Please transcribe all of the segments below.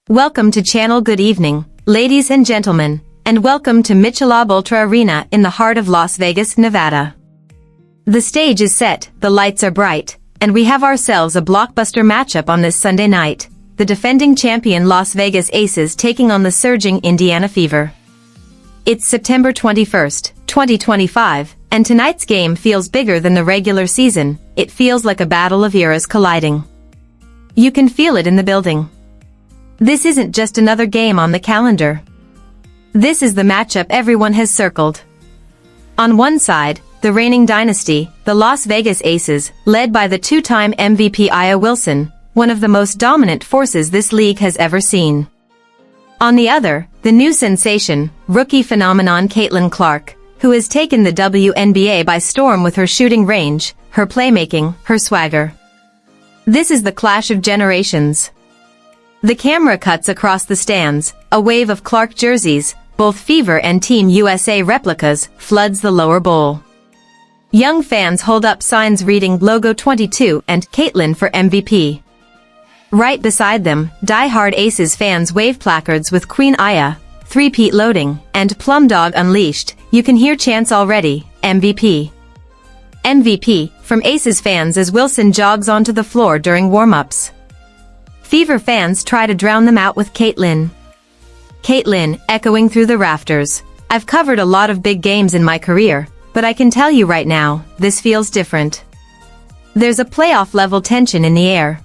Welcome to channel. Good evening, ladies and gentlemen, and welcome to Michelob Ultra Arena in the heart of Las Vegas, Nevada. The stage is set, the lights are bright, and we have ourselves a blockbuster matchup on this Sunday night, the defending champion Las Vegas Aces taking on the surging Indiana Fever. It's September 21st, 2025, and tonight's game feels bigger than the regular season. It feels like a battle of eras colliding. You can feel it in the building. This isn't just another game on the calendar. This is the matchup everyone has circled. On one side, the reigning dynasty, the Las Vegas Aces, led by the two-time MVP Aya Wilson, one of the most dominant forces this league has ever seen. On the other, the new sensation, rookie phenomenon Caitlin Clark, who has taken the WNBA by storm with her shooting range, her playmaking, her swagger. This is the clash of generations. The camera cuts across the stands, a wave of Clark jerseys, both Fever and Team USA replicas, floods the lower bowl. Young fans hold up signs reading Logo 22 and Caitlin for MVP. Right beside them, die-hard Aces fans wave placards with Queen Aya, Three-Peat Loading, and Plum Dog Unleashed. You can hear chants already, MVP. MVP, from Aces fans as Wilson jogs onto the floor during warm-ups. Fever fans try to drown them out with Caitlin. Caitlin, echoing through the rafters. I've covered a lot of big games in my career, but I can tell you right now, this feels different. There's a playoff-level tension in the air.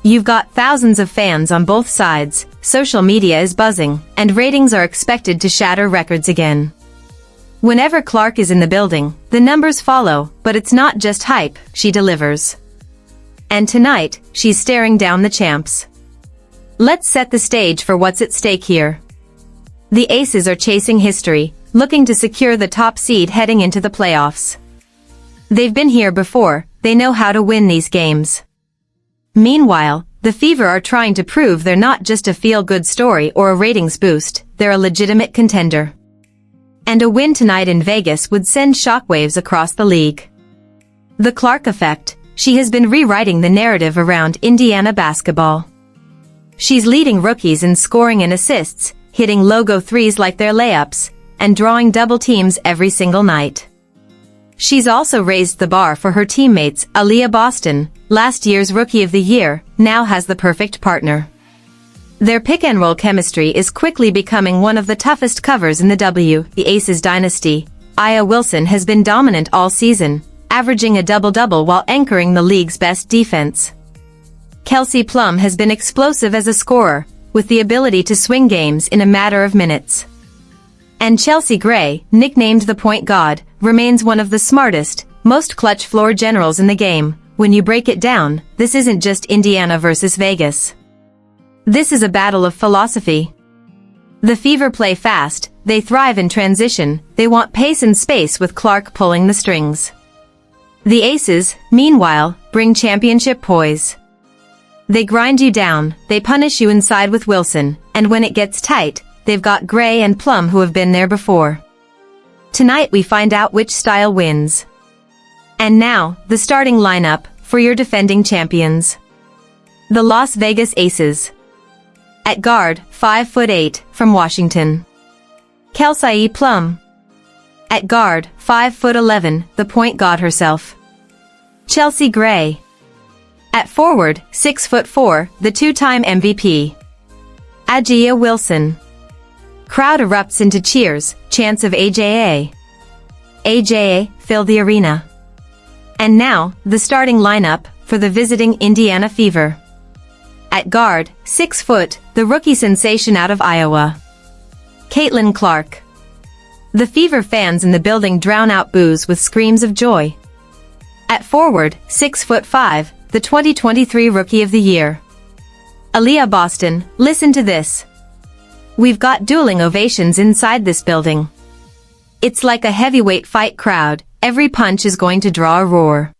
You've got thousands of fans on both sides, social media is buzzing, and ratings are expected to shatter records again. Whenever Clark is in the building, the numbers follow, but it's not just hype, she delivers. And tonight, she's staring down the champs. Let's set the stage for what's at stake here. The Aces are chasing history, looking to secure the top seed heading into the playoffs. They've been here before, they know how to win these games. Meanwhile, the Fever are trying to prove they're not just a feel-good story or a ratings boost, they're a legitimate contender. And a win tonight in Vegas would send shockwaves across the league. The Clark effect. She has been rewriting the narrative around Indiana basketball. She's leading rookies in scoring and assists, hitting logo threes like their layups, and drawing double teams every single night. She's also raised the bar for her teammates. Aaliyah Boston, last year's Rookie of the Year, now has the perfect partner. Their pick-and-roll chemistry is quickly becoming one of the toughest covers in the Aces dynasty. Aya Wilson has been dominant all season, averaging a double-double while anchoring the league's best defense. Kelsey Plum has been explosive as a scorer, with the ability to swing games in a matter of minutes. And Chelsea Gray, nicknamed the Point God, remains one of the smartest, most clutch floor generals in the game. When you break it down, this isn't just Indiana versus Vegas. This is a battle of philosophy. The Fever play fast, they thrive in transition, they want pace and space with Clark pulling the strings. The Aces, meanwhile, bring championship poise. They grind you down, they punish you inside with Wilson, and when it gets tight, they've got Gray and Plum who have been there before. Tonight we find out which style wins. And now, the starting lineup, for your defending champions. The Las Vegas Aces. At guard, 5'8", from Washington. Kelsey Plum. At guard, 5'11", the point god herself. Chelsea Gray. At forward, 6'4", the two-time MVP. Aya Wilson. Crowd erupts into cheers, chants of AJA. AJA, fill the arena. And now, the starting lineup, for the visiting Indiana Fever. At guard, 6 foot, the rookie sensation out of Iowa. Caitlin Clark. The Fever fans in the building drown out boos with screams of joy. At forward, 6'5", the 2023 Rookie of the Year. Aaliyah Boston, listen to this. We've got dueling ovations inside this building. It's like a heavyweight fight crowd, every punch is going to draw a roar.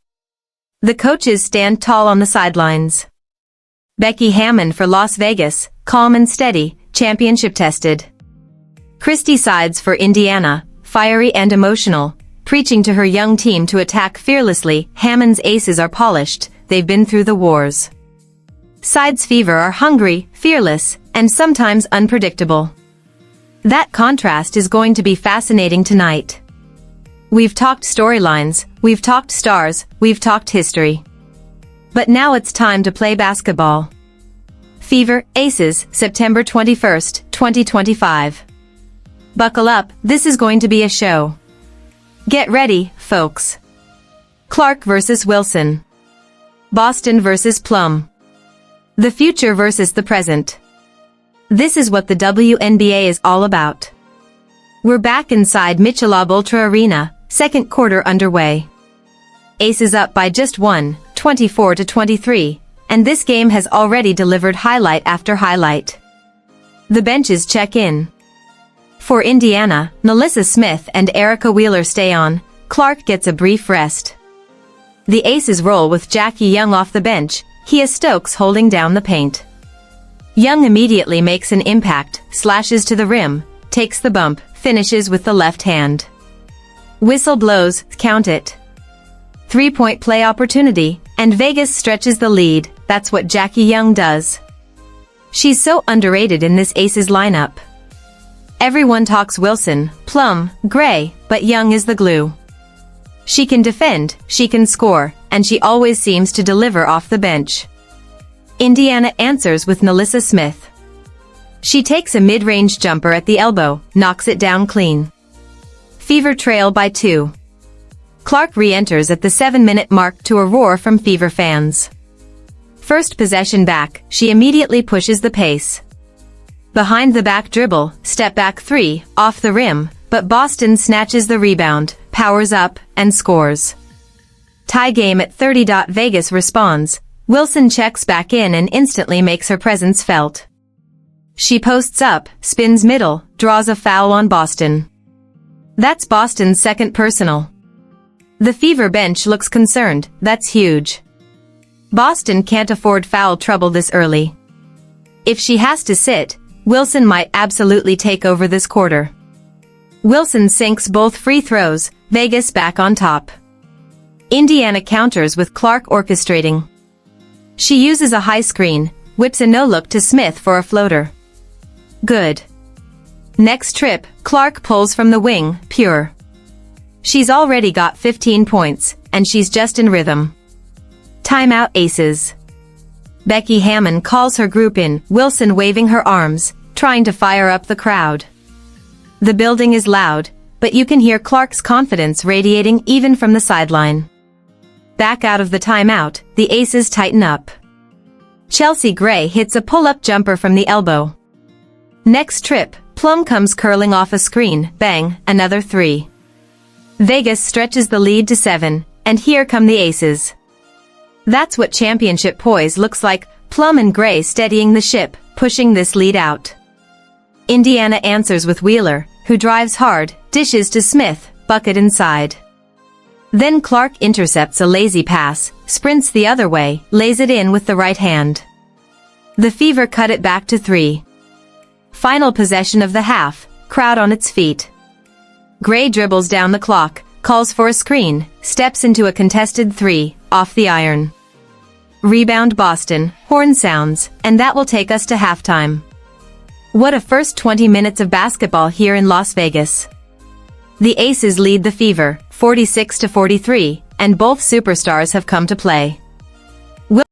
The coaches stand tall on the sidelines. Becky Hammond for Las Vegas, calm and steady, championship tested. Christy Sides for Indiana, fiery and emotional, preaching to her young team to attack fearlessly. Hammond's Aces are polished, they've been through the wars. Sides Fever are hungry, fearless, and sometimes unpredictable. That contrast is going to be fascinating tonight. We've talked storylines, we've talked stars, we've talked history. But now it's time to play basketball. Fever, Aces, September 21st, 2025. Buckle up, this is going to be a show. Get ready, folks. Clark versus Wilson. Boston versus Plum. The future versus the present. This is what the WNBA is all about. We're back inside Michelob Ultra Arena, second quarter underway. Aces up by just one, 24-23, and this game has already delivered highlight after highlight. The benches check in. For Indiana, Melissa Smith and Erica Wheeler stay on, Clark gets a brief rest. The Aces roll with Jackie Young off the bench, Kia Stokes holding down the paint. Young immediately makes an impact, slashes to the rim, takes the bump, finishes with the left hand. Whistle blows, count it. 3-point play opportunity, and Vegas stretches the lead. That's what Jackie Young does. She's so underrated in this Aces lineup. Everyone talks Wilson, Plum, Gray, but Young is the glue. She can defend, she can score, and she always seems to deliver off the bench. Indiana answers with Melissa Smith. She takes a mid-range jumper at the elbow, knocks it down clean. Fever trail by 2. Clark re-enters at the 7-minute mark to a roar from Fever fans. First possession back, she immediately pushes the pace. Behind the back dribble, step back 3, off the rim, but Boston snatches the rebound, powers up, and scores. Tie game at 30. Vegas responds. Wilson checks back in and instantly makes her presence felt. She posts up, spins middle, draws a foul on Boston. That's Boston's second personal. The Fever bench looks concerned, that's huge. Boston can't afford foul trouble this early. If she has to sit, Wilson might absolutely take over this quarter. Wilson sinks both free throws, Vegas back on top. Indiana counters with Clark orchestrating. She uses a high screen, whips a no-look to Smith for a floater. Good. Next trip, Clark pulls from the wing, pure. She's already got 15 points, and she's just in rhythm. Timeout Aces. Becky Hammon calls her group in, Wilson waving her arms, trying to fire up the crowd. The building is loud, but you can hear Clark's confidence radiating even from the sideline. Back out of the timeout, the Aces tighten up. Chelsea Gray hits a pull-up jumper from the elbow. Next trip, Plum comes curling off a screen, bang, another 3. Vegas stretches the lead to 7, and here come the Aces. That's what championship poise looks like, Plum and Gray steadying the ship, pushing this lead out. Indiana answers with Wheeler, who drives hard, dishes to Smith, bucket inside. Then Clark intercepts a lazy pass, sprints the other way, lays it in with the right hand. The Fever cut it back to 3. Final possession of the half, crowd on its feet. Gray dribbles down the clock, calls for a screen, steps into a contested 3, off the iron. Rebound Boston, horn sounds, and that will take us to halftime. What a first 20 minutes of basketball here in Las Vegas. The Aces lead the Fever, 46-43, and both superstars have come to play.